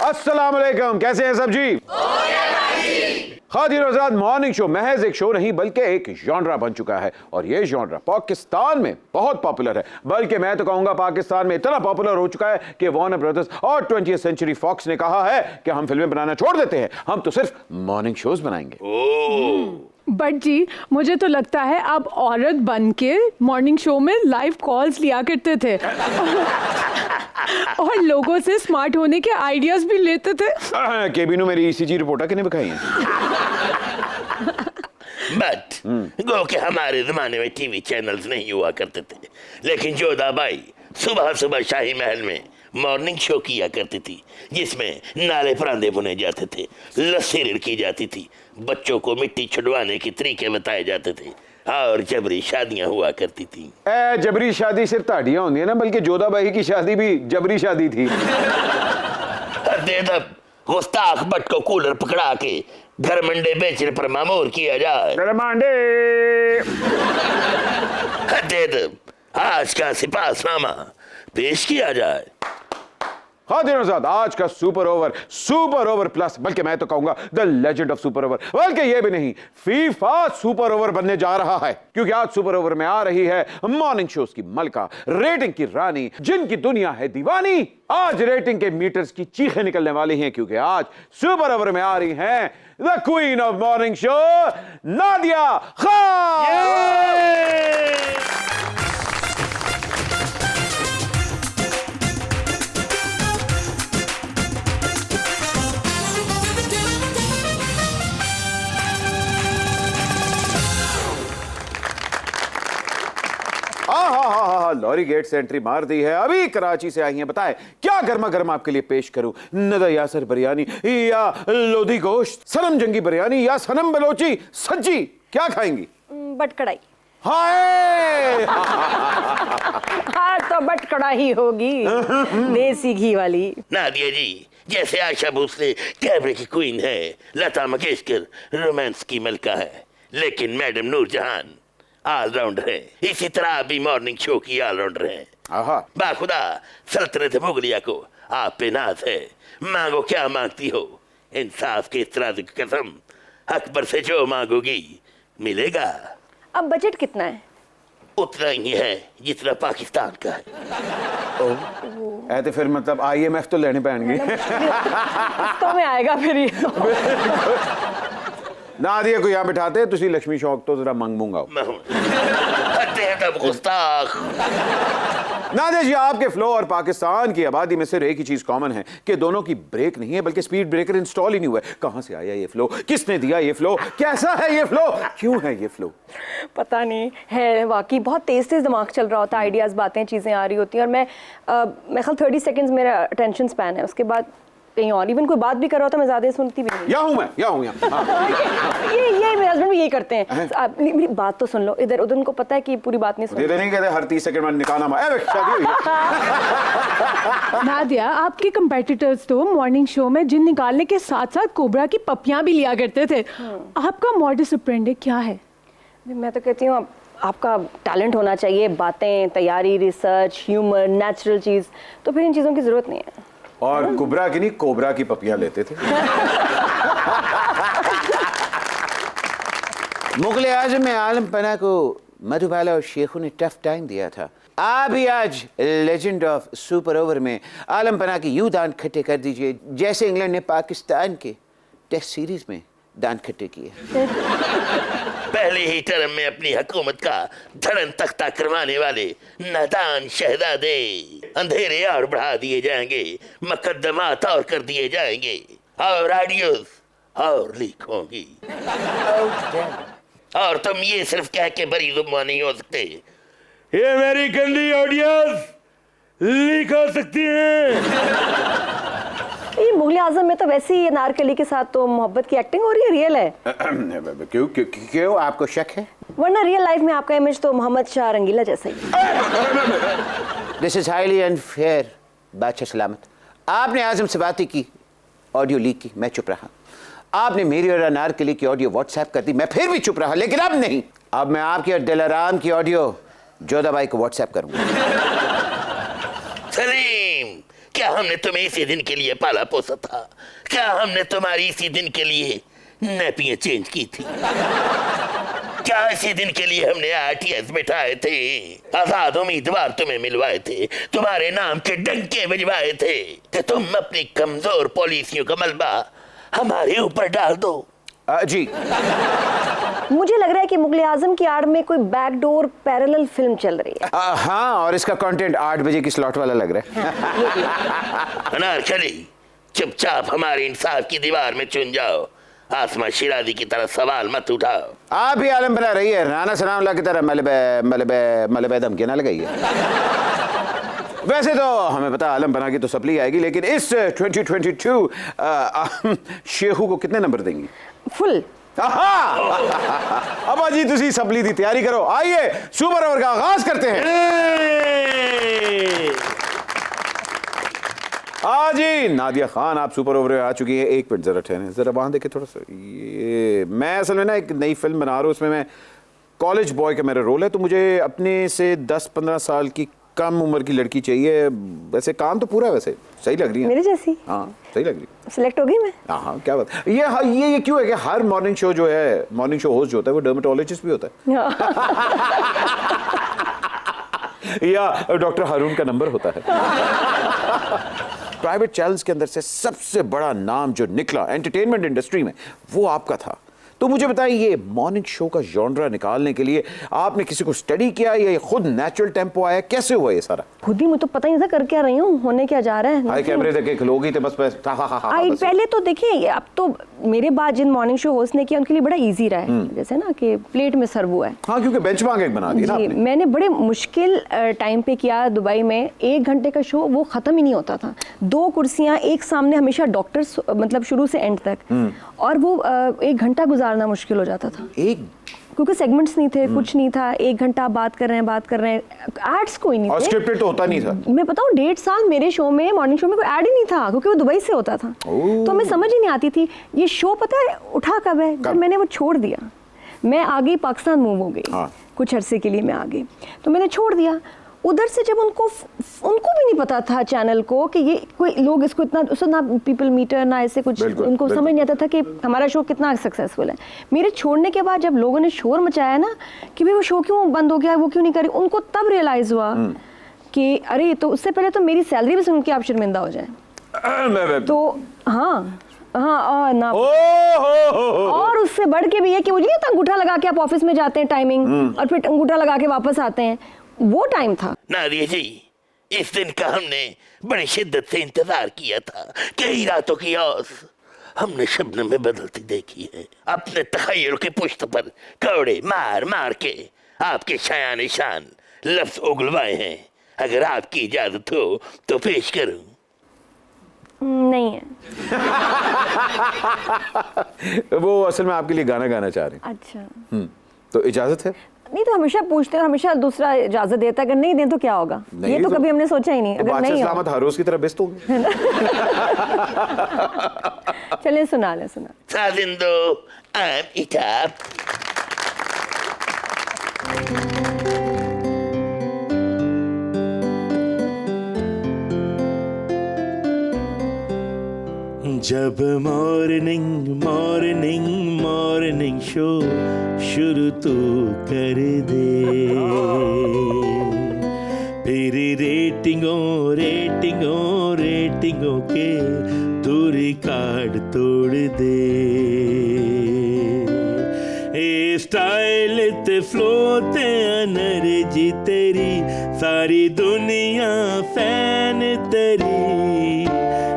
अस्सलाम वालेकुम, कैसे हैं सब जी? खादिर आजाद मॉर्निंग शो महज एक शो नहीं बल्कि एक जॉनरा बन चुका है और ये जॉनरा पाकिस्तान में बहुत पॉपुलर है। बल्कि मैं तो कहूंगा पाकिस्तान में इतना पॉपुलर हो चुका है कि वार्नर ब्रदर्स और 20th सेंचुरी फॉक्स ने कहा है कि हम फिल्में बनाना छोड़ देते हैं, हम तो सिर्फ मॉर्निंग शोज बनाएंगे। बट जी मुझे तो लगता है आप औरत बन के मॉर्निंग शो में लाइव कॉल्स लिया करते थे और लोगों से स्मार्ट होने के आइडियाज भी लेते थे। केबिनो मेरी ईसीजी रिपोर्टर किने दिखाई है? बट गो के हमारे जमाने में टीवी चैनल्स नहीं हुआ करते थे, लेकिन जोधा बाई सुबह सुबह शाही महल में मॉर्निंग शो किया करती थी जिसमें नाले परांदे बुने जाते थे, लस्सी रिड़की जाती थी, बच्चों को मिट्टी छुड़वाने के तरीके बताए जाते थे और जबरी शादियां हुआ करती थी। जबरी शादी सिर्फ ताड़ियां होती है ना, बल्कि जोधा बाई की शादी भी जबरी शादी थी। गुस्ताख बट को कूलर पकड़ा के घर मंडे बेचने पर मामूर किया जाए। आज का सिपाहनामा पेश किया जाए। खादिर आजाद आज का सुपर ओवर प्लस, बल्कि मैं तो कहूंगा the legend of super over, बल्कि ये भी नहीं, फीफा सुपर ओवर बनने जा रहा है, क्योंकि आज सुपर ओवर में आ रही है मॉर्निंग शोज की मलका, रेटिंग की रानी, जिनकी दुनिया है दीवानी। आज रेटिंग के मीटर्स की चीखें निकलने वाली हैं, क्योंकि आज सुपर ओवर में आ रही हैं the queen of morning show Nadia Khan. Lorry gate से एंट्री मार दी है, अभी कराची से आई हैं। बताएं क्या गर्मा गर्म आपके लिए पेश करूं? नदा यासर बिरयानी या लोधी गोश्त, सनम जंगी बिरयानी या सनम बलोची सज्जी, क्या खाएंगी? बट कढ़ाई। हाय हाँ तो बट कढ़ाई होगी, देसी घी वाली। नादिया जी जैसे आशा भोसले कैमरे की क्वीन है, लता मंगेशकर रोमांस की मलका है, लेकिन मैडम नूरजहान ऑलराउंडर है, इसी तरह भी मॉर्निंग शो की ऑलराउंडर है। बाखुदा सल्तनत मुगलिया को आप पे नाज है, मांगो क्या मांगती हो, इंसाफ के इस तरह की कसम, अकबर से जो मांगोगी मिलेगा। अब बजट कितना है? उतना ही है जितना पाकिस्तान का है। तो फिर मतलब IMF तो लेने पैणगे तो में आएगा फिर ये। नादिया को यहाँ बिठाते, तुसी लक्ष्मी शौक तो जरा मंगूंगा। नादिया जी आपके फ्लो और पाकिस्तान की आबादी में सिर्फ एक ही चीज कॉमन है कि दोनों की ब्रेक नहीं है, बल्कि स्पीड ब्रेकर इंस्टॉल ही नहीं हुआ है। कहां से आया ये फ्लो, किसने दिया ये फ्लो, कैसा है ये फ्लो, क्यों है ये फ्लो? पता नहीं है, वाकई बहुत तेज दिमाग चल रहा होता है, आइडियाज बातें चीजें आ रही होती हैं और मैं ख्याल 30 सेकंड्स मेरा अटेंशन स्पैन है, उसके बाद कहीं और इवन कोई बात भी कर रहा होता मैं ज्यादा सुनती भी नहीं। या हूं मैं ये मेरे हस्बैंड भी यही करते हैं। मेरी बात तो सुन लो, इधर उधर उनको पता है कि पूरी बात नहीं सुनते। नहीं कहते हर 30 सेकंड में निकालना शादी हुई। नादिया आपके कंपेटिटर्स तो मॉर्निंग शो में जिन निकालने के साथ साथ कोबरा की पपियां भी लिया करते थे। आपका मॉडस ऑपरेंडी क्या है? मैं तो कहती हूँ आपका टैलेंट होना चाहिए, बातें, तैयारी, रिसर्च, ह्यूमर, नेचुरल चीज, तो फिर इन चीजों की जरूरत नहीं है। और कुबरा की नहीं कोबरा की पपियां लेते थे। मुगल आजम में आलम पना को मधुबाला और शेखों ने टफ टाइम दिया था। आप भी आज लेजेंड ऑफ सुपर ओवर में आलम पना के यूं दांत खट्टे कर दीजिए जैसे इंग्लैंड ने पाकिस्तान के टेस्ट सीरीज में दांत खट्टे किए। पहले ही टर्म में अपनी हुकूमत का धड़न तख्ता करवाने वाले नादान शहजादे अंधेरे और बढ़ा दिए जाएंगे, मुकद्दमात और कर दिए जाएंगे और ऑडियोज और लीक होंगी। और तुम ये सिर्फ कह के बरी जुबान नहीं हो सकते, ये मेरी गंदी ऑडियोज लीक हो सकती है। ये मुगल आजम में तो वैसे ही अनारकली के साथ तो मोहब्बत की एक्टिंग हो रही है, रियल है। क्यों आपको शक है? वरना रियल लाइफ में आपका इमेज तो मोहम्मद शाह रंगीला जैसा ही। This is highly unfair. बादशाह सलामत, आपने आजम से बातें की, ऑडियो लीक की, मैं चुप रहा। आपने मेरी और अनारकली की ऑडियो व्हाट्सएप कर दी, मैं फिर भी चुप रहा। लेकिन अब नहीं, अब मैं आपकी और दिलाराम की ऑडियो जोधा बाई को व्हाट्सएप करूंगा। सलीम क्या हमने तुम्हें इसी दिन के लिए पाला पोसा था? क्या हमने तुम्हारी इसी दिन के लिए नैपियां चेंज की थी? क्या इसी दिन के लिए हमने RTS बिठाए थे, आजाद उम्मीदवार तुम्हें मिलवाए थे, तुम्हारे नाम के डंके बजवाए थे कि तुम अपनी कमजोर पॉलिसियों का मलबा हमारे ऊपर डाल दो? जी मुझे लग रहा है कि मुगले आजम की आड़ में कोई बैकडोर पैरेलल फिल्म चल रही है। हाँ, और इसका कंटेंट 8 बजे की स्लॉट वाला लग रहा है। अनारकली, चुपचाप हमारे इंसाफ की दीवार में चुन जाओ। आसमा शिराजी की तरह सवाल मत उठाओ। आप ही आलम बना रही है, राना सनाउल्लाह की तरह मलबे धमकी ना लगाइए। वैसे तो हमें पता आलम बना की तो सप्ली आएगी, लेकिन इस 2022 शेहू को कितने नंबर देंगी? फुल। अब जी तुसी सप्ली की तैयारी करो। आइए सुपर ओवर का आगाज करते हैं। जी नादिया खान, आप सुपर ओवर में आ चुकी हैं। एक मिनट जरा ठहरें, जरा वहां देखें थोड़ा सा। ये मैं असल में ना एक नई फिल्म बना रहा हूँ, उसमें मैं कॉलेज बॉय का मेरा रोल है, तो मुझे अपने से 10-15 साल की कम उम्र की लड़की चाहिए। वैसे काम तो पूरा है, वैसे सही लग रही है मेरे जैसी? हाँ सही लग रही है। सिलेक्ट हो गई मैं? हाँ क्या बात। ये क्यों है कि हर मॉर्निंग शो जो है, मॉर्निंग शो होस्ट जो होता है वो डर्मेटोलॉजिस्ट भी होता है या डॉक्टर हारून का नंबर होता है। प्राइवेट चैनल्स के अंदर से सबसे बड़ा नाम जो निकला एंटरटेनमेंट इंडस्ट्री में वो आपका था। तो मुझे बताइए, ये मॉर्निंग शो का जॉनरा निकालने के लिए आपने किसी को स्टडी किया या ये खुद नेचुरल टेम्पो आया, कैसे हुआ ये सारा? खुद ही, मुझे तो पता ही नहीं था कर क्या रही हूँ, होने क्या जा रहा है। हाई कैमरे देखे खलोगी थे बस पहले तो देखिए, अब तो मेरे बाद जिन मॉर्निंग शो होस्ट ने किया उनके लिए बड़ा इजी रहा है, जैसे ना कि प्लेट में सर्व हुआ है। हाँ, क्योंकि बेंचमार्क एक बना दी ना आपने। मैंने बड़े मुश्किल टाइम पे किया दुबई में। 1 घंटे का शो, वो खत्म ही नहीं होता था। 2 कुर्सियां एक सामने, हमेशा डॉक्टर्स, मतलब शुरू से एंड तक, और वो 1 घंटा गुजारना मुश्किल हो जाता था। क्योंकि सेगमेंट्स नहीं थे, कुछ नहीं था। 1 घंटा बात कर रहे हैं, एड्स कोई नहीं थे। और स्क्रिप्टेड तो होता नहीं था। मैं बताऊं, 1.5 साल मेरे शो में, मॉर्निंग शो में कोई ऐड ही नहीं था, क्योंकि वो दुबई से होता था। तो मैं समझ ही नहीं आती थी ये शो पता है उठा कब है। जब मैंने वो छोड़ दिया, मैं आ गई पाकिस्तान, मूव हो गई। हाँ। कुछ अरसे के लिए मैं आ गई, तो मैंने छोड़ दिया। उधर से जब उनको भी नहीं पता था चैनल को कि ये कोई लोग इसको इतना ना पीपल मीटर ना ऐसे कुछ, उनको समझ नहीं आता था कि हमारा शो कितना सक्सेसफुल है। मेरे छोड़ने के बाद जब लोगों ने शोर मचाया ना कि भाई वो शो क्यों बंद हो गया, वो क्यों नहीं करी, उनको तब रियलाइज हुआ कि अरे, तो उससे पहले तो मेरी सैलरी भी सुन के आप शर्मिंदा हो जाए। तो हाँ ना, और उससे बढ़ के भी है कि मुझे नहीं था, अंगूठा लगा के आप ऑफिस में जाते हैं टाइमिंग, और फिर अंगूठा लगा के वापस आते हैं, वो टाइम था। नादिया जी, इस दिन का हमने बड़ी शिद्दत से इंतजार किया था। कई रातों की आस हमने शबनम में बदलती देखी है। अपने तखय्युल की पुश्त पर कौड़े मार मार के आपके शायान शान लफ्ज उगलवाए हैं। अगर आपकी इजाजत हो तो पेश करूं। नहीं है। वो असल में आपके लिए गाना गाना चाह रहे हैं। अच्छा, तो इजाजत है? नहीं तो हमेशा पूछते हैं, हमेशा दूसरा इजाजत देता है, अगर नहीं दें तो क्या होगा? ये तो कभी हमने सोचा ही नहीं। अगर नहीं सलामत हर रोज की तरह बेस्ट होंगे। चलिए सुना ले, सुना। साजिंदो आम इताब। जब मॉर्निंग मॉर्निंग मॉर्निंग शो शुरू तो कर दे, फिर रेटिंगों रेटिंगों रेटिंगों के तू रिकॉर्ड तोड़ दे। ए स्टाइल ते फ्लो ते एनर्जी तेरी, सारी दुनिया फैन तेरी।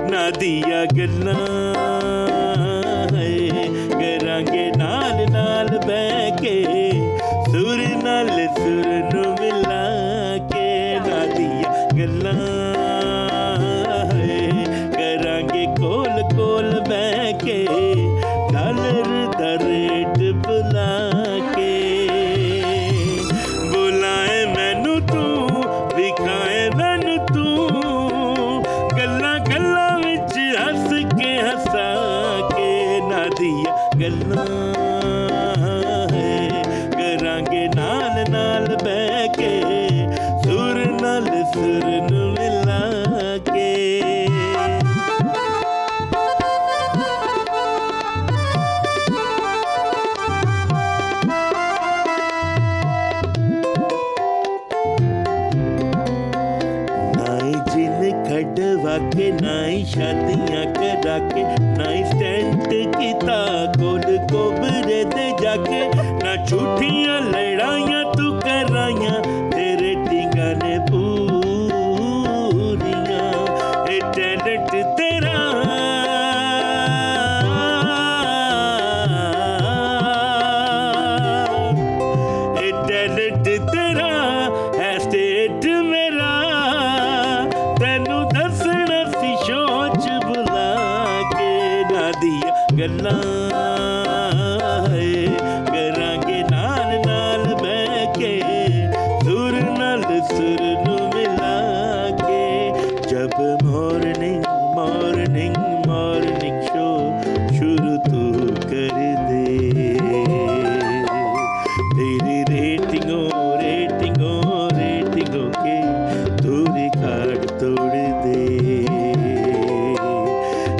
नादिया गल्लां करांगे नाल नाल बह के, सुर नाल सुर नू मिला के। नादिया गल्लां करांगे कोल कोल बह के, डॉलर दा रेट बुला के। बुलाए मैनू तू, दिखाए मैनू तू, गल्लां गल्लां विच हस के हसा के। नादिया गल्लां करांगे नाल नाल बह के, सुर नाल सुर नू मिला के। के नाई शादियां करा के नाई स्टैंड किता कोल कोबरे दे जाके ना झूठियां लड़ाइयां तू कराइयां तेरे टींगा ने पूरियां ए टैलेंट तेरा ए टैलेंट तेरा है स्टेट मेरा तेनू दसना सी शोच बुला के ना दिया गल्लां करांगे नाल नाल बह के सुर नाल सुर नू मिला के जब मॉर्निंग मॉर्निंग मॉर्निंग शो शुरू तू कर दे तेरी रेटिंगों के तू रिकॉर्ड तोड़ दे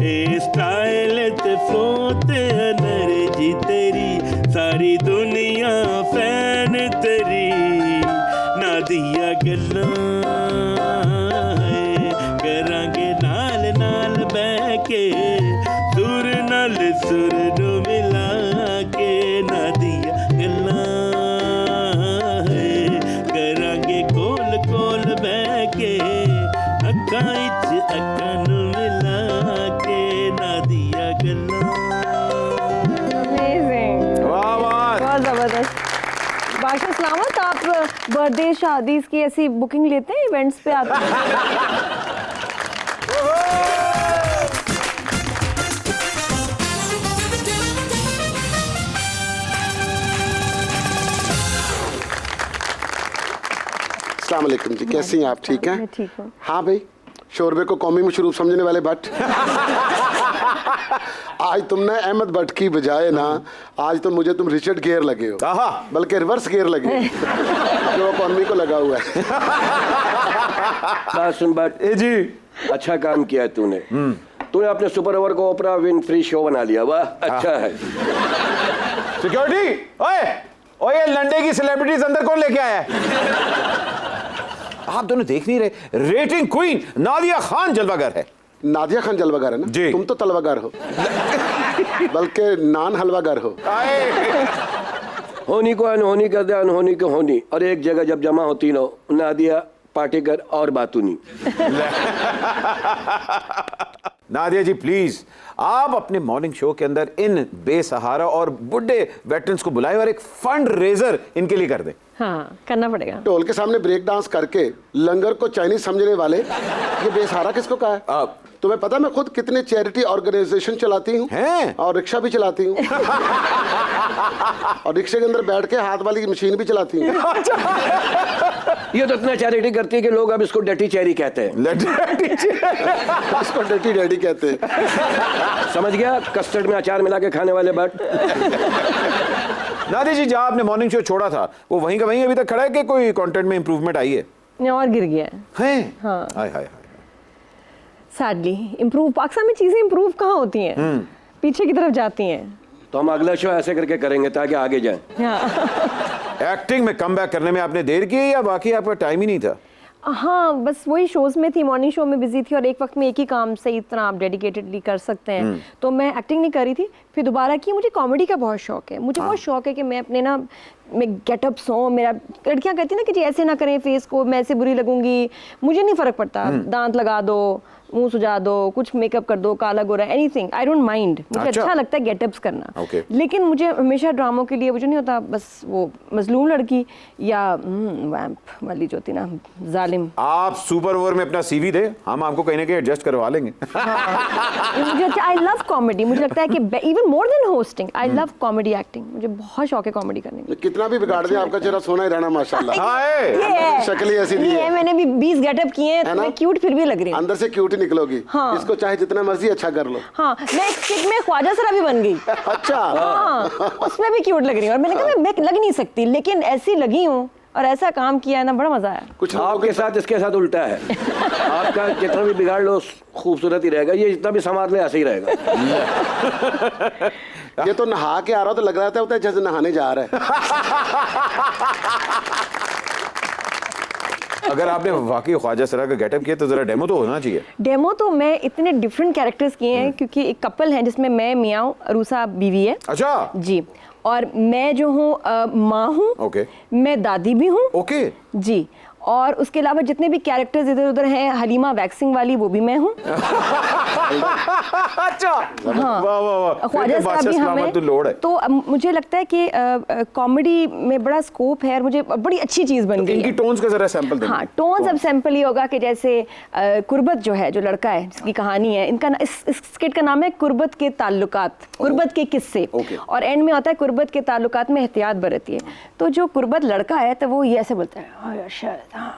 ए स्टाइल ते फ्लो ते एनर्जी तेरी सारी दुनिया फैन तेरी ना दिया गल्लां करांगे नाल नाल बह के सुर नाल सुर नू मिला के ना दिया गल्लां करांगे कोल कोल बह के अक्खां इच अक्खां नू मिला के ना दिया गल्लां Amazing. वाह वाह बहुत जबरदस्त। बादशाह सलामत, आप बर्थडे शादी की ऐसी बुकिंग लेते हैं, इवेंट्स पे आते हैं? अस्सलाम वालेकुम जी, कैसी हैं आप? ठीक हैं? मैं ठीक हूँ। हाँ भाई, शोरबे को कौमी मशरूब समझने वाले भट्ट। आज तुमने अहमद भट्ट की बजाय ना, आज तो मुझे तुम रिचर्ड गियर लगे हो, आहा। बल्कि रिवर्स गियर लगे हो, जो इकॉनमी को लगा हुआ है। बात सुन बात, ए जी अच्छा काम किया है तूने। तूने अपने सुपर ओवर को ओपरा विनफ्री शो बना लिया, वाह अच्छा है। सिक्योरिटी, ओए ओए ये लंडे की सेलिब्रिटीज अंदर कौन लेके आया है? आप दोनों देख नहीं रहे, रेटिंग क्वीन नादिया खान जलवागर है। नादिया खान जलवागर है ना जी। तुम तो तलवागर हो, बल्कि नान हलवागर हो। होनी को अनहोनी कर दे, अनहोनी को होनी, और एक जगह जब जमा होती नो नादिया पाटेकर और बातूनी। नादिया जी प्लीज, आप अपने मॉर्निंग शो के अंदर इन बेसहारा और बुढ़े वेटरन्स को बुलाएं और एक फंड रेजर इनके लिए कर दें। हाँ, करना पड़ेगा। ढोल के सामने ब्रेक डांस करके लंगर को चाइनीज समझने वाले, ये बेसहारा किसको कहा है? तुम्हें पता मैं खुद कितने चैरिटी ऑर्गेनाइजेशन चलाती हूँ हैं? और रिक्शा भी चलाती हूँ और रिक्शे के अंदर बैठ के हाथ वाली मशीन भी चलाती हूँ। ये तो इतना चैरिटी करती है कि लोग अब इसको डटी चेरी कहते हैं। इसको डटी डैडी कहते हैं। समझ गया, कस्टर्ड में अचार मिला के खाने वाले बट। नादिया जी, जहां आपने मॉर्निंग शो छोड़ा था वो वहीं का वहीं अभी तक खड़ा है कि कोई कंटेंट में इंप्रूवमेंट आई है? और गिर गया है। हैं? हाँ। हाय हाय हाय। सैडली इम्प्रूव, पाकिस्तान में चीजें इम्प्रूव कहाँ होती हैं, पीछे की तरफ जाती हैं। तो हम अगला शो ऐसे करके करेंगे ताकि आगे जाएं। हाँ। एक्टिंग में कमबैक करने में आपने देर की या बाकी आपका टाइम ही नहीं था? हाँ, बस वही शोज में थी, मॉर्निंग शो में बिजी थी और एक वक्त में एक ही काम सही तरह आप डेडिकेटेडली कर सकते हैं, तो मैं एक्टिंग नहीं कर रही थी। फिर दोबारा की, मुझे कॉमेडी का बहुत शौक है, मुझे बहुत शौक है कि मैं अपने ना मैं गेटअप्स हों, मेरा लड़कियां कहती हैं ना कि जी ऐसे ना करें फेस को, मैं ऐसे बुरी लगूंगी, मुझे नहीं फर्क पड़ता, दांत लगा दो, मुंह सुझा दो, कुछ मेकअप कर दो, काला गोरा, एनीथिंग, आई डोंट माइंड, मुझे अच्छा लगता है गेटअप्स करना। लेकिन मुझे हमेशा ड्रामों के लिए मुझे नहीं होता, बस वो मजलूम लड़की या वैम्प वाली जो थी ना, जालिम। आप सुपर ओवर में अपना सीवी दे, हम आपको कहीं ना कहीं एडजस्ट करवा लेंगे। मुझे आई लव कॉमेडी, मुझे लगता है कि even more than hosting, I love comedy acting, मुझे बहुत शौक है कॉमेडी करने का। कितना भी बिगाड़ दिया आपका चेहरा सोना ही रहना माशाल्लाह। शक्ल ही ऐसी नहीं है। मैंने भी 20 गेटअप किए हैं, तो मैं क्यूट फिर भी लग रही हूँ, अंदर से क्यूट ही निकलोगी। हाँ। इसको चाहे जितना मर्जी अच्छा कर लो। हाँ, मैं एक स्किट में ख्वाजा सरा भी बन गई। अच्छा। हाँ, उसमें भी क्यूट लग रही हूँ और मैंने कहा मैं लग नहीं सकती, लेकिन ऐसी लगी हूँ और ऐसा काम किया है ना, बड़ा मजा आया। कुछ आपके साथ इसके साथ उल्टा है। आपका जितना भी बिगाड़ लो खूबसूरत ही रहेगा, ये जितना भी संवार ले ऐसे ही रहेगा। ये तो नहा के आ रहा हो तो लग रहा था जैसे नहाने जा रहा है। अगर आपने वाकई ख्वाजा सरा का गेटअप किया तो जरा डेमो तो होना चाहिए। डेमो तो मैं इतने डिफरेंट कैरेक्टर्स किए हैं क्योंकि एक कपल है जिसमें मैं मियाँ हूँ, अरूसा बीवी है। अच्छा जी, और मैं जो हूँ माँ हूँ। ओके। मैं दादी भी हूँ। ओके। जी, और उसके अलावा जितने भी कैरेक्टर्स इधर उधर हैं, हलीमा वैक्सिंग वाली वो भी मैं हूँ। अच्छा। हाँ, वाह वाह वाह, ख्वाजा साहब भी हमें। तो मुझे लगता है कि कॉमेडी में बड़ा स्कोप है और मुझे बड़ी अच्छी चीज़ बन गई इनकी है। टोन्स का जरा सैंपल दें। हाँ, टोन्स अब सैंपल ही होगा कि जैसे कुर्बत जो है, जो लड़का है जिसकी कहानी है, इनका इस स्किट का नाम है कुर्बत के ताल्लुकात, कुर्बत के किस्से। और एंड में होता है कुर्बत के ताल्लुकात में एहतियात बरतिए। तो जो कुर्बत लड़का है तो वो ये ऐसे बोलता है, हाँ,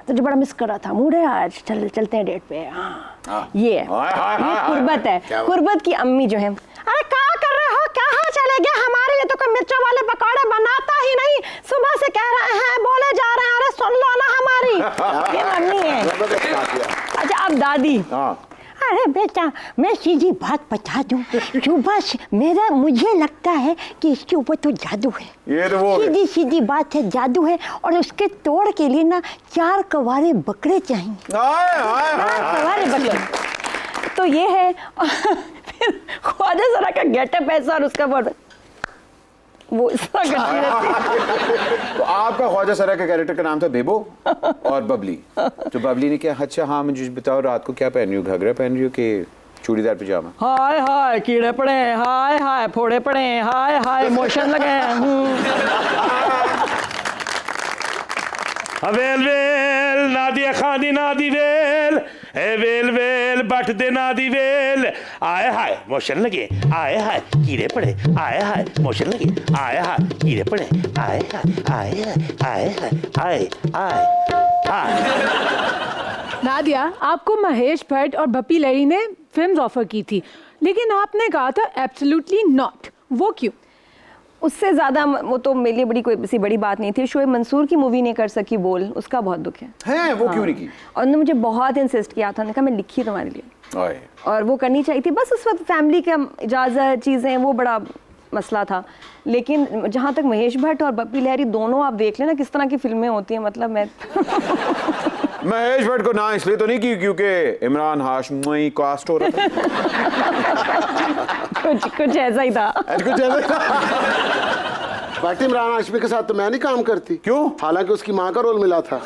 तुझे बड़ा मिस कर रहा था, मूड है आज, चलते हैं डेट पे। हाँ, ये कुर्बत है। कुर्बत की अम्मी जो है, अरे क्या कर रहे हो, कहाँ चले गए, हमारे लिए तो कोई मिर्चों वाले पकौड़े बनाता ही नहीं, सुबह से कह रहे हैं, बोले जा रहे हैं, अरे सुन लो ना हमारी। ये मम्मी है। अच्छा, अब दादी। अरे बेटा, मैं सीधी बात बता दूं, सुबह से मुझे लगता है कि इसके ऊपर तो जादू है। ये तो वो सीधी सीधी बात है, जादू है, और उसके तोड़ के लिए ना 4 कवारे बकरे चाहिए। 4 कवारे बकरे। तो ये है। फिर ख्वाजा सरा का गेटअप ऐसा और उसका वर्ड वो इस तरह करती रहती। तो आपका ख्वाजा सरा का कैरेक्टर का नाम था बेबो और बबली। तो बबली ने क्या, अच्छा हाँ मुझे बताओ रात को क्या पहन रही हो, घाघरा पहन रही हो कि चूड़ीदार पजामा? हाय हाय कीड़े पड़े हैं, हाय हाय फोड़े पड़े हैं, हाय हाय मोशन लगे हैं। वेल वेल नादिया खादी नादी well, A well well but they नादी वेल, आए हाय मोशन लगे, आए हाय कीड़े पड़े, आए हाय मोशन लगे, आए हाय कीड़े पड़े, आए हाय आए हाय आए हाय आए हाय। नादिया, आपको महेश भट्ट और बप्पी लहरी ने फिल्म्स ऑफर की थी, लेकिन आपने कहा था एब्सोल्युटली नॉट। वो क्यों? उससे ज़्यादा वो तो मेरे लिए बड़ी कोई ऐसी बड़ी बात नहीं थी। शोएब मंसूर की मूवी नहीं कर सकी बोल, उसका बहुत दुख है। हैं वो क्यों नहीं की? और उन्होंने मुझे बहुत इंसिस्ट किया था, उन्होंने कहा मैं लिखी तुम्हारे लिए, और वो करनी चाहिए थी। बस उस वक्त फैमिली का इजाज़त चीज़ें, वो बड़ा मसला था। लेकिन जहाँ तक महेश भट्ट और बप्पी लहरी दोनों आप देख लेना किस तरह की फिल्में होती हैं, मतलब मैं महेश भट्ट को ना इसलिए तो नहीं की क्योंकि इमरान हाशमी कास्ट हो रहा था। कुछ ऐसा ही था। कुछ ऐसा। बट इमरान हाशमी के साथ तो मैं नहीं काम करती। क्यों? हालांकि उसकी माँ का रोल मिला था।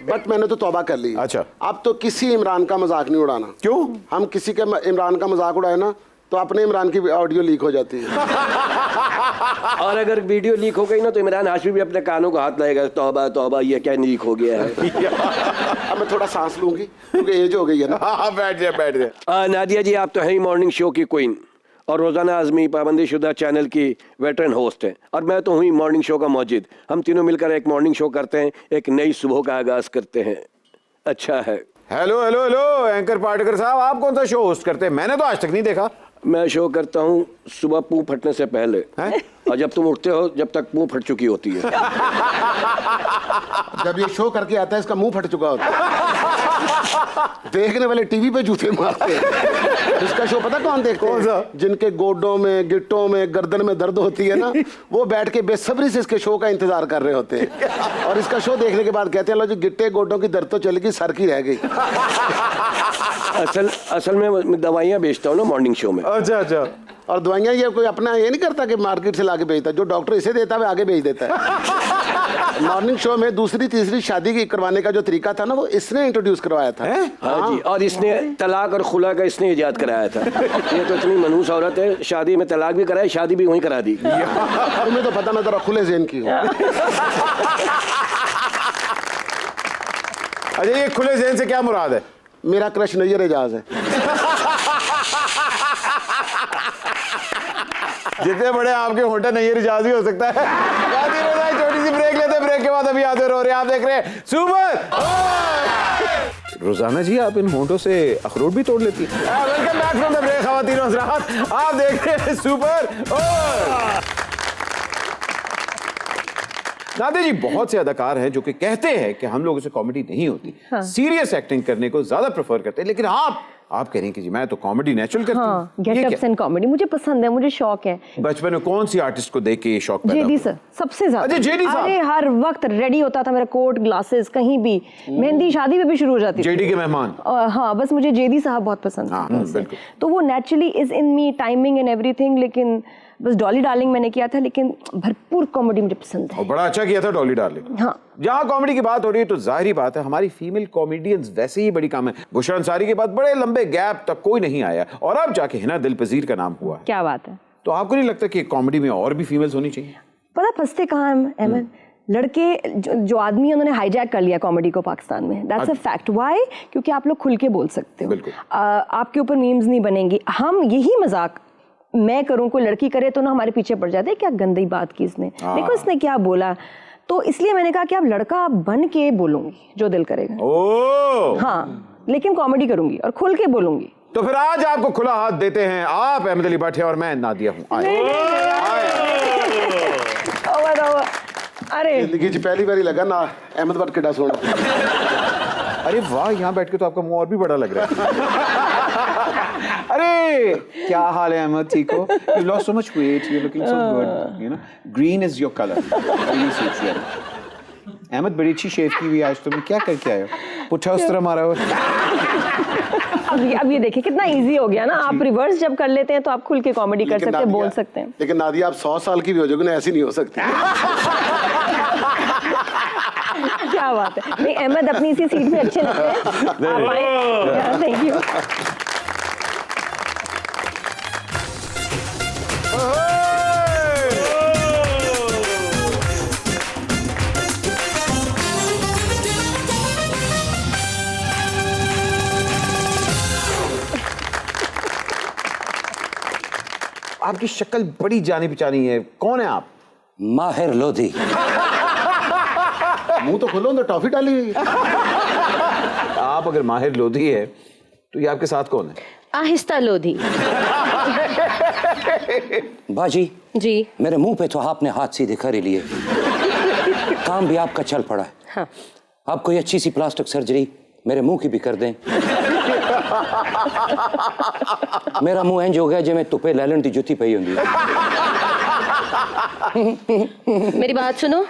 बट मैंने तो तौबा कर ली। अच्छा। अब तो किसी इमरान का मजाक नहीं उड़ाना। क्यों? हम किसी के इमरान का मजाक उड़ाए ना तो अपने इमरान की ऑडियो लीक हो जाती है। और अगर वीडियो लीक हो गई ना तो इमरान हाशमी भी अपने कानों को हाथ लगाएगा, तौबा तौबा ये क्या लीक हो गया है। अब मैं थोड़ा सांस लूंगी क्योंकि एज हो गई है ना। हाँ बैठ जाए। नादिया जी, आप तो हैं ही मॉर्निंग शो की क्वीन और रोजाना आजमी पाबंदी शुदा चैनल की वेटरन होस्ट हैं, और मैं तो हुई मॉर्निंग शो का मौजिद। हम तीनों मिलकर एक मॉर्निंग शो करते हैं, एक नई सुबह का आगाज करते हैं। अच्छा है। Hello hello hello anchor Patekar साहब, आप कौन सा शो होस्ट करते हैं? मैंने तो आज तक नहीं देखा। मैं शो करता हूँ सुबह मुंह फटने से पहले, और जब तुम उठते हो जब तक मुंह फट चुकी होती है। जब ये शो करके आता है इसका मुंह फट चुका होता है। देखने वाले टीवी पे जूते मारते हैं। इसका शो पता कौन देखते हैं? जिनके गोडों में, गिट्टों में, गर्दन में दर्द होती है ना, वो बैठ के बेसब्री से इसके शो का इंतजार कर रहे होते हैं। और इसका शो देखने के बाद कहते हैं लो जी गिट्टे गोडों की दर्द तो चली गई, सर की रह गई। असल में दवाइयाँ बेचता हूँ ना मॉर्निंग शो में। अच्छा अच्छा। और दवाइयाँ ये कोई अपना ये नहीं करता कि मार्केट से लाके बेचता है, जो डॉक्टर इसे देता है वो आगे बेच देता है। मॉर्निंग शो में दूसरी तीसरी शादी की करवाने का जो तरीका था ना, वो इसने इंट्रोड्यूस करवाया था। हाँ जी, और इसने तलाक और खुला का इसने इजाद कराया था। ये तो इतनी मनहूस औरत है, शादी में तलाक भी कराई, शादी भी वहीं करा दी। तुम्हें तो पता मैं जरा खुले ज़हन की हूँ। अच्छा, ये खुले ज़हन से क्या मुराद है? मेरा क्रश नैयर एजाज है। जितने बड़े आपके होटल नैयर एजाज भी हो सकता है। छोटी सी ब्रेक लेते हैं, ब्रेक के बाद अभी आते रहो। आप देख रहे हैं सुपर। रोजाना जी आप इन होंठों से अखरोट भी तोड़ लेती है। Welcome back from the break ख़वातीन और हज़रात, आप देख रहे हैं सुपर। नादिया जी, बहुत से अदाकार हैं जो कि कहते हैं कि हम लोगों से कॉमेडी नहीं होती, सीरियस एक्टिंग करने को ज्यादा प्रेफर करते हैं, लेकिन आप आप कह रही हैं कि जी मैं तो कॉमेडी नेचुरल करती हूँ। हाँ, ये गेटअप्स क्या? एंड कॉमेडी मुझे पसंद है, मुझे शौक है। बचपन में कौन सी आर्टिस्ट को देख के ये शौक पैदा जेडी हुआ? सर सबसे ज्यादा। अच्छा, जेडी साहब। अरे हर वक्त रेडी होता था मेरा कोट ग्लासेस, कहीं भी मेहंदी शादी में भी शुरू हो जाती थी। जेडी के मेहमान। हाँ, बस मुझे जेडी साहब बहुत पसंद हाँ, थे। बिल्कुल। तो वो naturally is in me, timing and everything. लेकिन बस डॉली डार्लिंग मैंने किया था, लेकिन भरपूर कॉमेडी मुझे पसंद है। और बड़ा अच्छा किया था डॉली डार्लिंग। हाँ। जहाँ कॉमेडी की बात हो रही है तो जाहिर बात है हमारी फीमेल कॉमेडियंस वैसे ही बड़ी कम है। बुशरा अंसारी के बाद बड़े लंबे गैप तक कोई नहीं आया और अब जाके हिना दिलपजीर का नाम हुआ है। क्या बात है। तो आपको नहीं लगता कि कॉमेडी में और भी फीमेल्स होनी चाहिए? पता फंसते कहाँ हैं अहमद? लड़के जो आदमी हैं, उन्होंने हाईजैक कर लिया कॉमेडी को पाकिस्तान में। That's a fact. व्हाई? क्योंकि आप लोग खुल के बोल सकते हो। बिल्कुल। आपके ऊपर मीम्स नहीं बनेंगी। हम यही मजाक मैं करूं, कोई लड़की करे तो ना हमारे पीछे पड़ जाते हैं, क्या गंदी बात की इसने, देखो इसने क्या बोला। तो इसलिए मैंने कहा कि अब लड़का बन के बोलूंगी जो दिल करेगा। ओह, हाँ, लेकिन कॉमेडी करूंगी और खुल के बोलूंगी। तो फिर आज आपको खुला हाथ देते हैं। आप अहमद अली भट्ट हैं और मैं नादिया हूँ। अरे जिंदगी च पहली बार लगा ना अहमद भट्ट किड्डा सोना। अरे वाह, यहाँ बैठ के तो आपका मुंह और भी बड़ा लग रहा है। अरे क्या हाल है अहमद? ठीक हो? You lost so much weight. You're looking so good. You know, green is your color. Really suits you. Ahmad बड़ी अच्छी शेव की हुई आज तुमने। क्या करके आए हो? पुट्ठा उस तरह मारा हो। अब ये देखिए कितना इजी हो गया ना। आप रिवर्स जब कर लेते हैं तो आप खुल के कॉमेडी कर सकते हैं, बोल सकते हैं। लेकिन नादिया आप 100 साल की भी हो जाओगे ना, ऐसी नहीं हो सकती। क्या बात है। नहीं, अहमद अपनी इसी सीट पे अच्छे लगते हैं। Thank you. आपकी शक्ल बड़ी जानी पहचानी है। कौन है आप? माहिर लोधी। मुंह तो खोलो, अंदर टॉफी डाली हुई है। आप अगर माहिर लोधी है तो ये आपके साथ कौन है? आहिस्ता लोधी। बाजी जी। मेरे मुंह पे तो आपने हाथ सीधे कर ही लिए। काम भी आपका चल पड़ा है। हाँ। आप कोई अच्छी सी प्लास्टिक सर्जरी मेरे मुंह की भी कर दें। मेरा मुंह इंज हो गया जिवें तुपे लैलन दी जुत्ती पई होंदी। मेरी बात सुनो,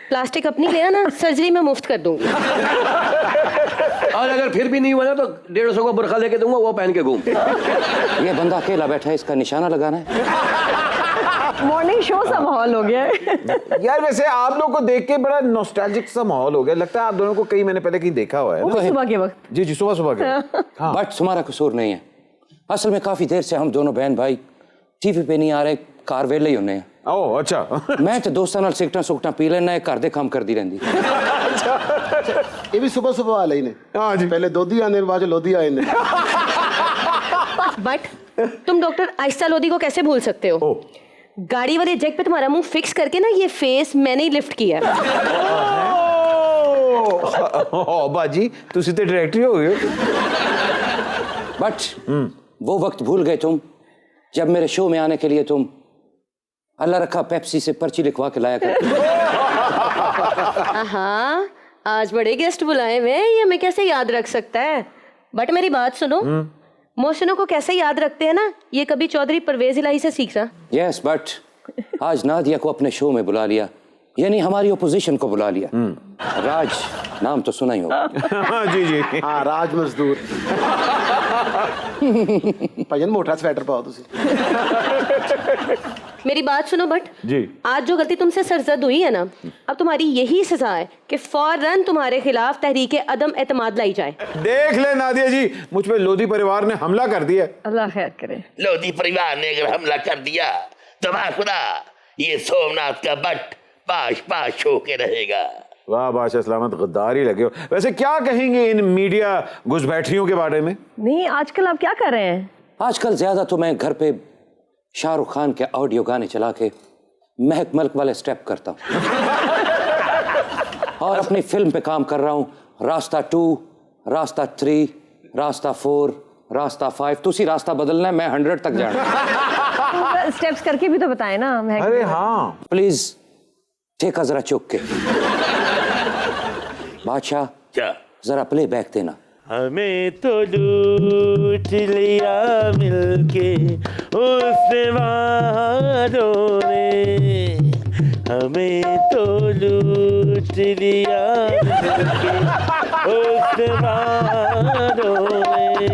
प्लास्टिक अपनी ले आना, सर्जरी में मुफ्त कर दूंगी। और अगर फिर भी नहीं हुआ ना तो 150 का बुरखा लेके दूंगा, वो पहन के घूम। ये बंदा अकेला बैठा है, इसका निशाना लगाना है। मॉर्निंग शो सा माहौल हो गया है। यार वैसे आप लोग को देख के बड़ा नॉस्टैल्जिक सा माहौल हो गया। लगता है आप दोनों को कहीं मैंने पहले कहीं देखा हुआ है। वो सुबह के वक्त। जी जी, सुबह सुबह के। हाँ। बट तुम्हारा कसूर नहीं है। असल में काफी देर से हम दोनों बहन भाई टीवी पे नहीं आ रहे, कार वेले ही होने हैं। ओह अच्छा। मैं तो दोस्तां नाल सिगरटां सुगटां पी लेना, घर दे काम करदी रहंदी। ये भी सुबह सुबह आ रही ने। हाँ जी। पहले दोधी आने बाद लोधी आए ने। बट तुम डॉक्टर आहिस्ता लोधी को कैसे भूल सकते हो? गाड़ी वाले जैक पे तुम्हारा मुंह फिक्स करके ना ये फेस मैंने ही लिफ्ट किया। बाजी तुसी तो डायरेक्टर हो गए। बट वो वक्त भूल गए तुम जब मेरे शो में आने के लिए तुम अल्लाह रखा पेप्सी से पर्ची लिखवा के लाया करते। हाँ, आज बड़े गेस्ट बुलाए हुए हैं, ये मैं कैसे याद रख सकता है? बट मेरी बात सुनो, मोशनों को कैसे याद रखते हैं ना, ये कभी चौधरी परवेज इलाही से सीखना। यस, बट आज नादिया को अपने शो में बुला लिया, यानी हमारी ओपोजिशन को बुला लिया। राज नाम तो सुना ही होगा। जी जी। हाँ, राज मजदूर। भजन मोटा स्वेटर पाओ तुसी। मेरी बात सुनो बट जी। आज जो गलती तुमसे सरजद हुई है ना, अब तुम्हारी यही सजा है कि फौरन तुम्हारे खिलाफ तहरीके अदम एतमाद लाई जाए। देख ले नादिया जी, मुझ पे लोधी परिवार ने हमला कर दिया। अल्लाह खैर करे। लोधी परिवार ने अगर हमला कर दिया तो खुदा ये सोमनाथ का बट पाश पाश होके रहेगा। वाह बादशाह सलामत, गद्दारी लगे हो। वैसे क्या कहेंगे इन मीडिया घुसपैठियों के बारे में? नहीं, आजकल आप क्या कर रहे हैं? आजकल ज्यादा तो मैं घर पे शाहरुख खान के ऑडियो गाने चला के महक मल्क वाले स्टेप करता हूँ। और अपनी फिल्म पे काम कर रहा हूँ। रास्ता 2, रास्ता 3, रास्ता 4, रास्ता 5। तुसी रास्ता बदलना है, मैं 100 तक जाना। स्टेप्स करके भी तो बताए ना। अरे हाँ, प्लीज ठेका जरा चुक के। बादशाह क्या? जरा प्ले बैक देना। हमें तो लूट लिया मिलके उसने वादों ने, हमें तो लूट लिया मिलके उसने वादों ने,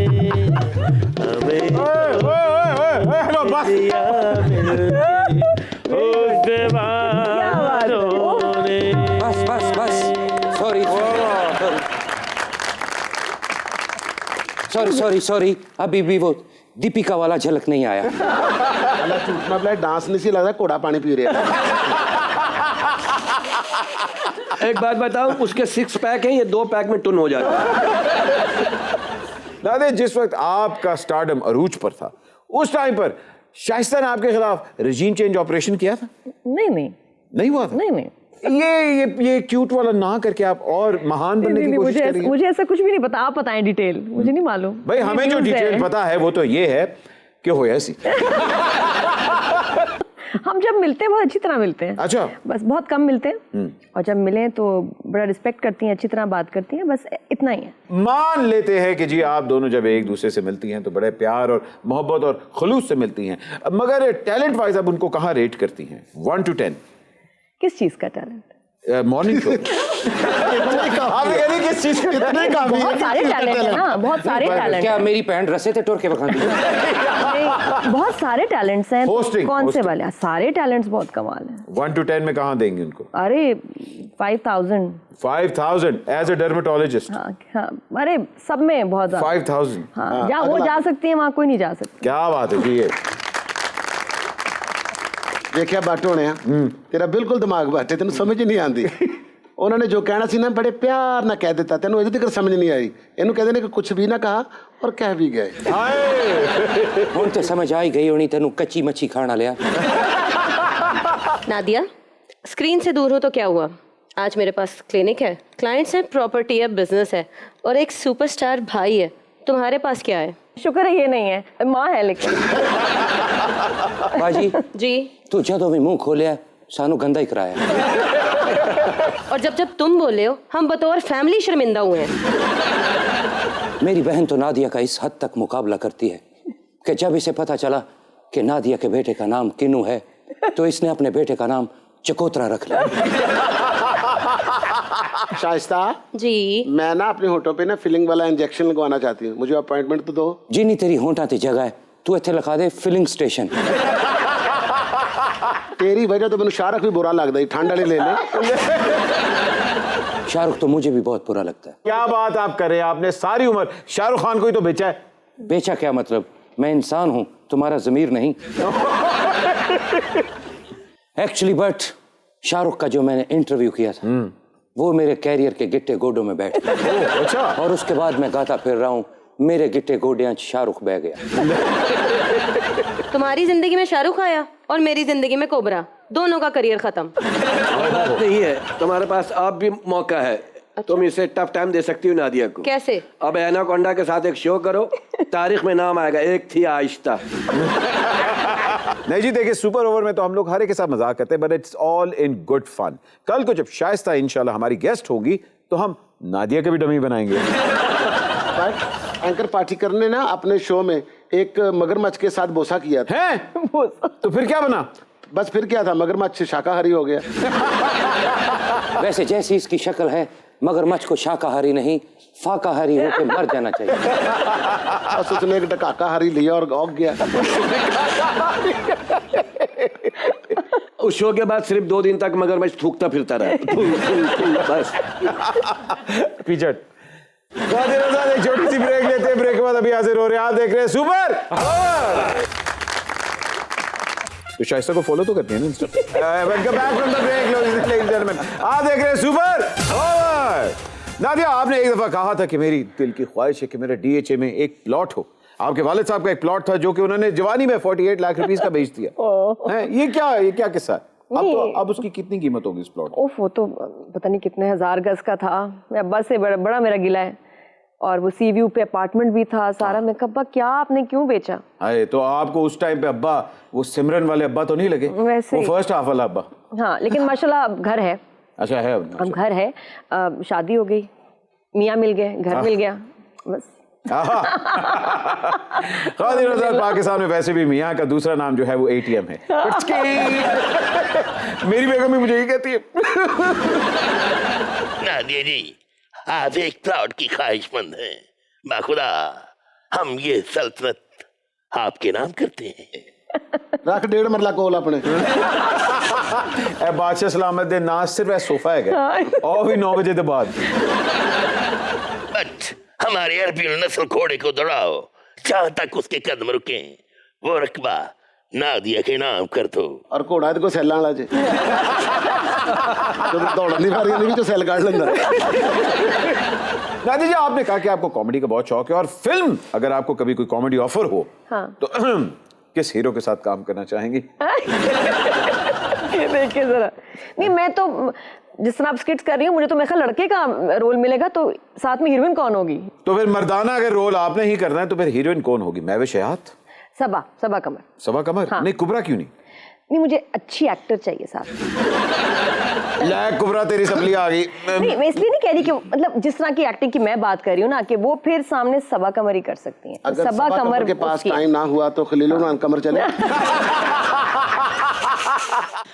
हमें तो लूट लिया मिलके उसने वादों ने। बस बस बस, सॉरी सॉरी सॉरी सॉरी, अभी भी वो दीपिका वाला झलक नहीं आया। अल्लाह झूठना बोला, डांस नहीं सी लगता, घोड़ा पानी पी रहे हैं। एक बात बताओ, उसके 6 पैक हैं, ये 2 पैक में टुन हो जाता है। दादा, जिस वक्त आपका स्टारडम अरूज पर था, उस टाइम पर शाइस्ता ने आपके खिलाफ रेजीम चेंज ऑपरेशन किया था? नहीं हुआ था? नहीं ये क्यूट वाला ना करके आप और महान बनने की कोशिश कर रही हैं? मुझे ऐसा कुछ भी नहीं पता, आप बताएं डिटेल, मुझे नहीं मालूम भाई, हमें जो डिटेल पता है वो तो ये है कि हो ऐसी। हम जब मिलते हैं बहुत अच्छी तरह मिलते हैं। अच्छा। बस बहुत कम मिलते हैं, और जब मिले तो बड़ा रिस्पेक्ट करती हैं, अच्छी तरह बात करती हैं, बस इतना ही है। मान लेते हैं कि जी आप दोनों जब एक दूसरे से मिलती हैं तो बड़े प्यार और मोहब्बत और खुलूस से मिलती हैं, मगर टैलेंट वाइज आप उनको कहाँ रेट करती हैं 1 to 10? किस चीज का टैलेंट? Morning show. आपने कह दी किस चीज का? इतने काफी बहुत सारे टैलेंट है ना, बहुत सारे टैलेंट। क्या मेरी पैंट रसे थे टोर के बखा दी? बहुत सारे टैलेंट्स हैं। Hosting, कौन से hosting। वाले? सारे टैलेंट्स बहुत कमाल हैं। 1 to 10 में कहाँ देंगे उनको? अरे 5000। 5000 एज ए डर्मेटोलॉजिस्ट? हाँ, अरे सब में बहुत ज्यादा। 5000? हाँ, जहाँ वो जा सकती है वहाँ कोई नहीं जा सकता। क्या बात है जी। ये देखिया बट होने तेरा बिल्कुल दिमाग बट तेन समझ ही नहीं आती। उन्होंने जो कहना सी ना बड़े प्यार ना कह देता, तेन ये तक समझ नहीं आई। इन्हों कहते कि कुछ भी ना कहा और कह भी गए। ਹੁਣ ਤੇ ਸਮਝ ਆਈ ਗਈ ਹੋਣੀ ਤੈਨੂੰ ਕੱਚੀ ਮੱਛੀ ਖਾਣਾ ਲਿਆ। नादिया, स्क्रीन से दूर हो तो क्या हुआ? आज मेरे पास क्लिनिक है, क्लाइंट्स हैं, प्रॉपर्टी है, बिजनेस है और एक सुपरस्टार भाई है। तुम्हारे पास क्या है? शुक्र है ये नहीं है, माँ है लेकिन। बाजी जी। तू जदों भी मुंह खोलिया सानू गंदा ही कराया। और जब जब तुम बोले हो हम बतौर फैमिली शर्मिंदा हुए हैं। मेरी बहन तो नादिया का इस हद तक मुकाबला करती है कि जब इसे पता चला कि नादिया के बेटे का नाम किन्नू है तो इसने अपने बेटे का नाम चकोतरा रख लिया। शाइस्ता जी। मैं ना अपने होठों पे ना फिलिंग वाला इंजेक्शन लगवाना चाहती हूँ, मुझे अपॉइंटमेंट तो दो। जिन्नी तेरी होंठा ते जगह है तू इत्थे लिखा दे फिलिंग स्टेशन। तेरी वजह तो मैंने शाहरुख भी बुरा लगता है, ठंड वाली ले ले। शाहरुख तो मुझे भी बहुत बुरा लगता है। क्या बात आप कर रहे हैं? आपने सारी उम्र शाहरुख खान को ही तो बेचा है। बेचा क्या मतलब? मैं इंसान हूं, तुम्हारा जमीर नहीं। एक्चुअली बट शाहरुख का जो मैंने इंटरव्यू किया था वो मेरे कैरियर के गिट्टे गोडों में बैठ गया। अच्छा। और उसके बाद मैं गाता फिर रहा हूँ, मेरे गिट्टे गोडियां शाहरुख बह गया। तुम्हारी जिंदगी में शाहरुख आया और मेरी जिंदगी में कोबरा, दोनों का करियर खत्म। बात नहीं है, तुम्हारे पास अब भी मौका है। तुम इसे टफ टाइम दे सकती हो नादिया को। कैसे? अब एनाकोंडा के साथ एक शो करो, तारीख में नाम आएगा, एक थी आहिस्ता। नहीं जी, देखिए सुपर ओवर में तो हम लोग हर एक के साथ मजाक करते हैं, but it's all in good fun. कल को जब शाइस्ता इंशाल्लाह हमारी गेस्ट होगी तो हम नादिया के भी डमी बनाएंगे। एंकर पार्टिकर ने ना अपने शो में एक मगरमच्छ के साथ बोसा किया था। हैं? तो फिर क्या बना? बस फिर क्या था, मगरमच्छ शाकाहारी हो गया। वैसे जैसी इसकी शक्ल है मगरमच्छ को शाकाहारी नहीं फाकाहारी होकर मर जाना चाहिए। बस उसने एक डकाकाहारी लिया और औग गया। उस शो के बाद सिर्फ 2 दिन तक मगरमच्छ थूकता फिरता रहा। बस पिचट। एक छोटी सी ब्रेक लेते हैं, ब्रेक के बाद अभी हाजिर हो रहे हैं। आप देख रहे हैं सुपर ओवर। तो शाइस्ता को फॉलो तो करते हैं ना। Welcome back from the break lords and gentleman. आप देख रहे हैं सुपर ओवर। नादिया, आपने एक दफा कहा था कि मेरी दिल की ख्वाहिश है कि मेरे डीएचए में एक प्लॉट हो। आपके वालिद साहब का एक प्लॉट था जो कि उन्होंने जवानी में 48 लाख रुपीस का बेच दिया। ये क्या किस्सा है? अब उसकी कितनी कीमत होगी इस प्लॉट? ओफ, वो तो पता नहीं कितने 1000 गज का था। मैं अब्बा से बड़ा मेरा गिला है, और वो सी व्यू पे अपार्टमेंट भी था सारा। मैं कहा अब्बा क्या आपने क्यों बेचा? अरे तो आपको उस टाइम पे अब्बा वो सिमरन वाले अब्बा तो नहीं लगे? वैसे वो फर्स्ट हाफ वाला अब्बा। हाँ, लेकिन माशाल्लाह अब घर है। अच्छा है? अब घर है, शादी हो गई, मियाँ मिल गए, घर मिल गया। बस। खादिर आजाद पाकिस्तान में वैसे भी मियाँ का दूसरा नाम जो है वो ATM है। मेरी बेगम भी मुझे ये कहती है। नादिया जी, आप एक प्राउड की ख्वाहिशमंद हैं। बाखुदा हम ये सल्तनत आपके नाम करते हैं। रख 1.5 मरला कोल अपने। ए बादशाह सलामत दे ना सिर्फ ए सोफा है और भी 9 बजे के बाद। बट हमारे अरबी नस्ल घोड़े को दौड़ाओ जहां तक उसके कदम रुके, वो रकबा नादिया के नाम कर दो। और घोड़ा को सैल वाला जे दौड़न दी बारी नहीं तो सैल काट लेंदा। नादिया जी, आपने कहा कि आपको कॉमेडी का बहुत शौक है और फिल्म अगर आपको कभी कोई कॉमेडी ऑफर हो तो किस हीरो के साथ काम करना चाहेंगी? ये देखिए जरा, नहीं मैं तो जिस तरह आप स्किट्स कर रही हूँ, मुझे तो मेरे ख्याल लड़के का रोल मिलेगा, तो साथ में हीरोइन कौन होगी? तो फिर मर्दाना अगर रोल आपने ही करना है तो फिर हीरोइन कौन होगी? महविश हयात? सबा कमर। सबा कमर? हाँ। नहीं, कुबरा क्यों नहीं? नहीं, मुझे अच्छी एक्टर चाहिए साथ। ले कुबरा, तेरी सबली आ गई। नहीं, मैं इसलिए नहीं कह रही कि मतलब जिस तरह की एक्टिंग की मैं बात कर रही हूँ ना, कि वो फिर सामने सबा कमर ही कर सकती हैं। अगर सबा कमर के पास टाइम ना हुआ तो खलीलुर कमर चले।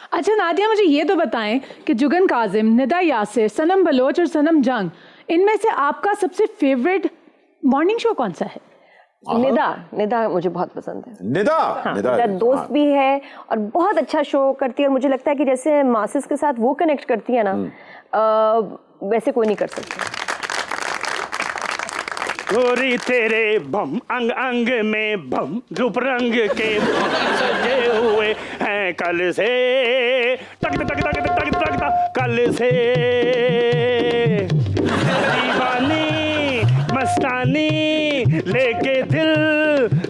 अच्छा नादिया, मुझे ये तो बताएं कि जुगन काजिम, निदा यासिर, सनम बलोच और सनम जंग, इनमें से आपका सबसे फेवरेट मॉर्निंग शो कौन सा है? निदा मुझे बहुत पसंद है। निदा? हाँ, निदा दोस्त भी है और बहुत अच्छा शो करती है, और मुझे लगता है कि जैसे मासिस के साथ वो कनेक्ट करती है ना, वैसे कोई नहीं कर सकता। गोरी तेरे बम अंग अंग में बम रूप रंग के बम सजे हुए हैं कल से, टक टक टक टक टक टक कल से। दीवानी मस्तानी लेके दिल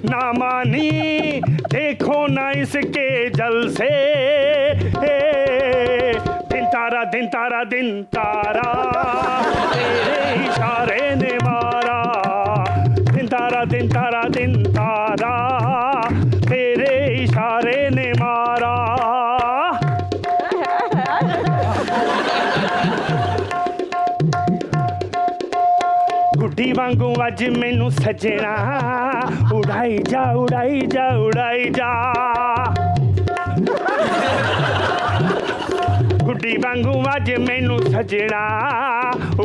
ना मानी, देखो ना इसके जल से। दिन तारा दिन तारा दिन तारा तेरे इशारे ने मारा, दिन तारा दिन तारा दिन तारा तेरे इशारे ने मारा। गुड्डी वांगू अज मैनू सजना, उड़ाई जा उड़ाई जा उड़ाई जा। गुड्डी वांगू अज मैनू सजना,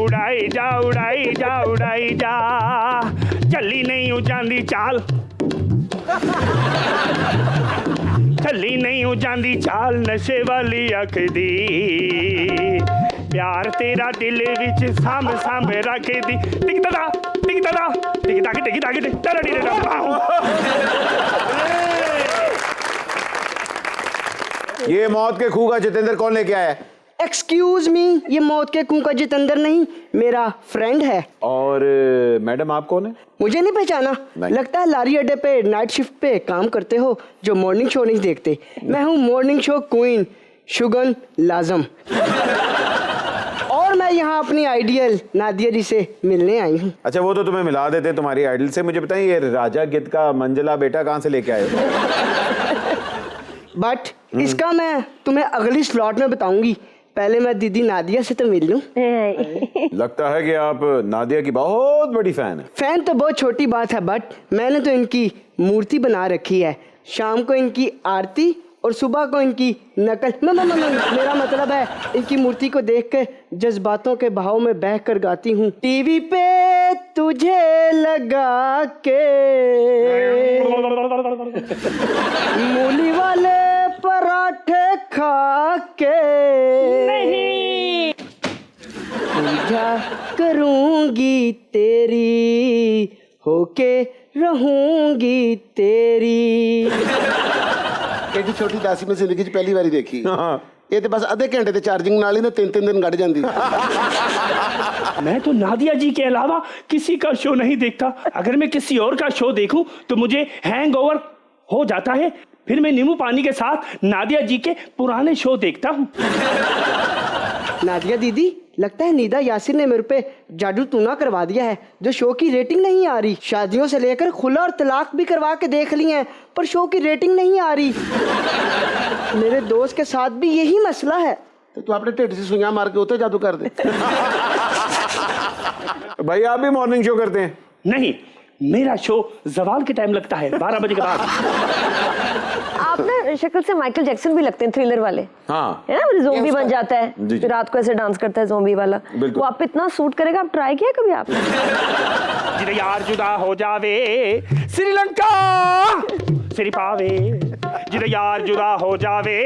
उड़ाई जा उड़ाई जा उड़ाई जा। चली नहीं उजांदी चाल, चली नहीं उजांदी चाल, नशे वाली अख दी। प्यार तेरा दिल विच साम साम रख दी। टिक दादा टिक दादा टिक दाके टिक दाके टिक दादा टिक दादा। ये मौत के खूह का जितेंद्र कौन लेके आया है? एक्सक्यूज मी, ये मौत के कुएं का जितेंद्र नहीं, मेरा फ्रेंड है। और मैडम आप कौन है? मुझे नहीं पहचाना? लगता है लारी अड्डे पे नाइट शिफ्ट पे काम करते हो, जो मॉर्निंग शो नहीं देखते। मैं हूँ मॉर्निंग शो क्वीन शुगन लाजम, और मैं यहाँ अपनी आइडियल नादिया जी से मिलने आई हूँ। अच्छा, वो तो तुम्हें मिला देते तुम्हारी आइडल से। मुझे बताइए, ये राजा गिद्ध का मंजला बेटा कहाँ से लेके आए हो? बट इसका मैं तुम्हें अगली स्लॉट में बताऊंगी, पहले मैं दीदी नादिया से तो मिल लूं। लगता है कि आप नादिया की बहुत बड़ी फैन है। फैन तो बहुत छोटी बात है, बट मैंने तो इनकी मूर्ति बना रखी है। शाम को इनकी आरती और सुबह को इनकी नकल। मेरा मतलब है इनकी मूर्ति को देख के जज्बातों के बहाव में बह कर गाती हूँ। टीवी पे तुझे लगा के मूली वाले पराठे खा के नहीं पूजा करूंगी तेरी, होके रहूंगी तेरी। एडी छोटी दासी में जिंदगी पहली बारी देखी। ये तो बस आधे घंटे ते चार्जिंग नाल ही ना 3-3 दिन कट जाती। मैं तो नादिया जी के अलावा किसी का शो नहीं देखता। अगर मैं किसी और का शो देखूं तो मुझे हैंगओवर हो जाता है। फिर मैं नींबू पानी के साथ नादिया जी के पुराने शो देखता हूँ। नादिया दीदी, लगता है निदा यासिर ने मेरे पे जादू टूना करवा दिया है, जो शो की रेटिंग नहीं आ रही। शादियों से लेकर खुला और तलाक भी करवा के देख ली हैं, पर शो की रेटिंग नहीं आ रही। मेरे दोस्त के साथ भी यही मसला है। तो तू अपने ढिड से सुइयां मार के उते जादू कर दे। भाई आप भी मॉर्निंग शो करते हैं? नहीं, मेरा शो जवाल के टाइम लगता है, 12 बजे के बाद। आप ना शक्ल से माइकल जैक्सन भी लगते हैं, थ्रिलर वाले। हाँ। है ना, वो ज़ोंबी बन जाता है, जी, जी। फिर रात को ऐसे डांस करता है ज़ोंबी वाला। बिल्कुल। वो आप पे इतना सूट करेगा, आप ट्राई किया कभी आपने? जिधर यार जुदा हो जावे श्रीलंका सिरी पावे, जिधर यार जुदा हो जावे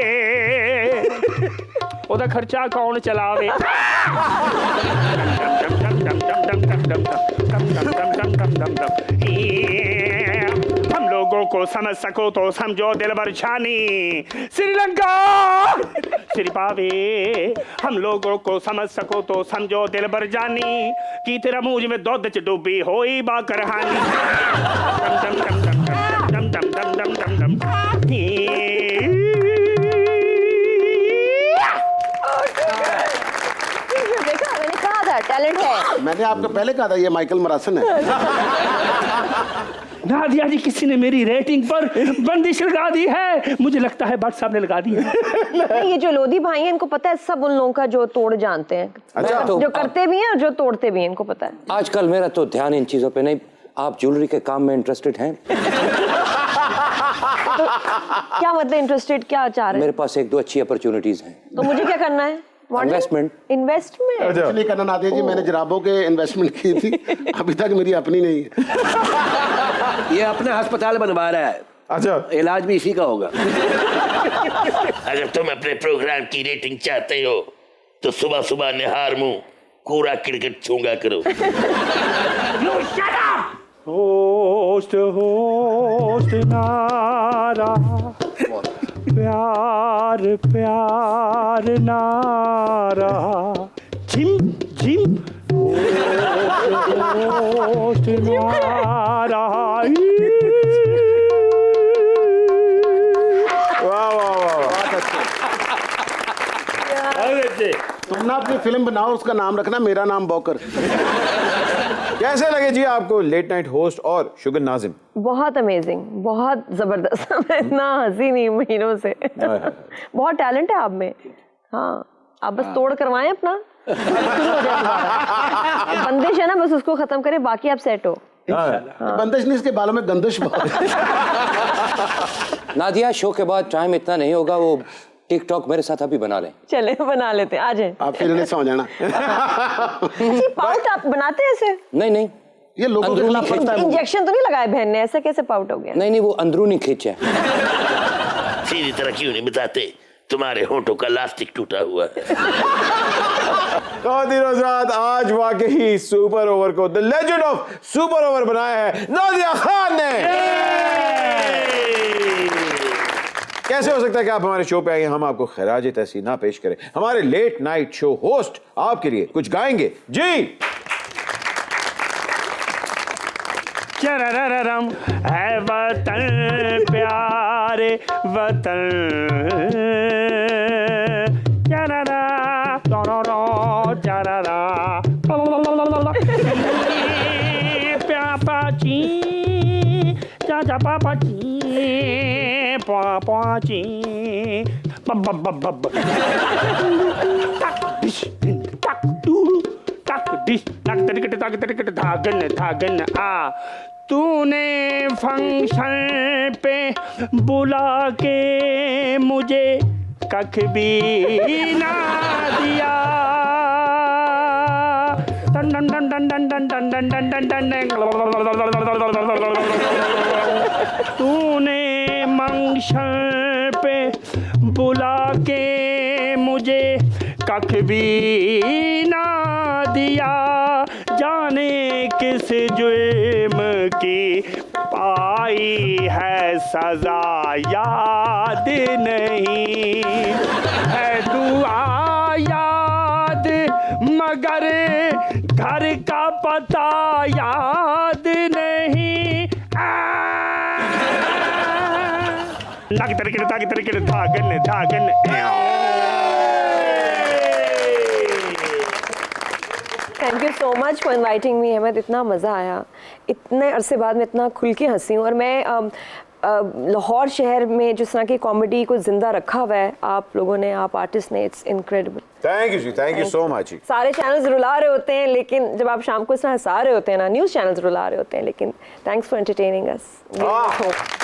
ओदा खर्चा कौन चलावे। हम लोगों को समझ सको तो समझो दिलबर छानी श्रीलंका सिरी पावे। हम लोगों को समझ सको तो समझो दिलबर जानी कि तेरा मुझ में दूध च डूबी होई बाकर हानी। डम डम डम डम डम डम डम। देखा, मैंने कहा था टैलेंट है। मैंने आपको पहले कहा था ये माइकल मरासन है। नादिया जी, किसी ने मेरी रेटिंग पर बंदिश लगा दी है। मुझे लगता है भट्ट साहब ने लगा दी है। नहीं, ये जो लोधी भाई हैं, इनको पता है सब उन लोगों का जो तोड़ जानते हैं। अच्छा। जो करते भी हैं और जो तोड़ते भी हैं, इनको पता है। आजकल मेरा तो ध्यान इन चीजों पे नहीं। आप ज्वेलरी के काम में इंटरेस्टेड हैं? तो क्या मतलब इंटरेस्टेड, क्या चाह रहे हैं? मेरे पास एक दो अच्छी अपॉर्चुनिटीज हैं। तो मुझे क्या करना है? इन्वेस्टमेंट। इन्वेस्टमेंट? कुछ नहीं करना नादिया जी, मैंने जराबों के इन्वेस्टमेंट की थी, अभी तक मेरी अपनी नहीं है। ये अपना अस्पताल बनवा रहा है। अच्छा। इलाज भी इसी का होगा। अगर तुम अपने प्रोग्राम की रेटिंग चाहते हो तो सुबह सुबह निहार मुंह कूड़ा क्रिकेट छूंगा करो। होस्ट होस्ट नारा प्यार प्यार नारा झिम झिम होस्ट नारा। वाह वाह वाह। तुम ना अपनी फिल्म बनाओ, उसका नाम रखना मेरा नाम बॉकर। कैसे लगे जी आपको लेट नाइट होस्ट और शुगर नाजिम? बहुत अमेजिंग, बहुत जबरदस्त। मैं इतना हंसी नहीं महीनों से। बहुत टैलेंट है आप में। हाँ, आप बस तोड़ करवाएं अपना, शुरू हो जाए दोबारा। बंदिश है ना, बस उसको खत्म करें, बाकी आप सेट हो। बंदिश नहीं, इसके बालों में गंदिश बहुत। नादिया, शो के बाद टाइम इतना नहीं होगा, वो टिकटॉक मेरे साथ अभी बना लें। चले बना लेते हैं, आ जाए। आप फिर इन्हें समझ जाना। पाउट आप बनाते हैं ऐसे? नहीं नहीं, ये लोगों के खिलाफ पड़ता है। इंजेक्शन तो नहीं लगाया बहन ने? ऐसे कैसे पाउट हो गया? नहीं नहीं, वो अंदरूनी खींच है। सीधी तरह क्यों नहीं बताते? तुम्हारे होंठों का लास्टिक टूटा हुआ है। आज वाकई सुपर ओवर को the legend of super over बनाया है नादिया खान ने। कैसे हो सकता है कि आप हमारे शो पे आए, हम आपको खराज तहसीना पेश करें। हमारे लेट नाइट शो होस्ट आपके लिए कुछ गाएंगे जी। चररररम है वतन प्यारे वतन, चररा चररा चररा पापा ची चाचा पापा ची पापा ची बब बब बब तक डिश तक टू तक डिश तक तक धागन धागन आ। तूने फंक्शन पे बुला के मुझे कख भी ना दिया। Done done done done done done done done done done done. तूने फंक्शन पे बुला के मुझे कख भी ना दिया। जाने किस जुर्म की पाई है सजा याद नहीं है। दुआ याद मगर घर का पता याद नहीं। ताकि तरीके धागन धागन। Thank you so much for inviting me. हमें इतना मज़ा आया, इतने अरसे बाद मैं इतना खुल के हंसी हूँ। और मैं लाहौर शहर में जिस तरह की कॉमेडी को जिंदा रखा हुआ है आप लोगों ने, आप आर्टिस्ट ने, it's incredible. Thank you ji, thank you so much. सारे चैनल्स रुला रहे होते हैं, लेकिन जब आप शाम को इस तरह हंसा रहे होते हैं ना, न्यूज़ चैनल्स रुला रहे होते हैं, लेकिन थैंक्स फॉर एंटरटेनिंग अस।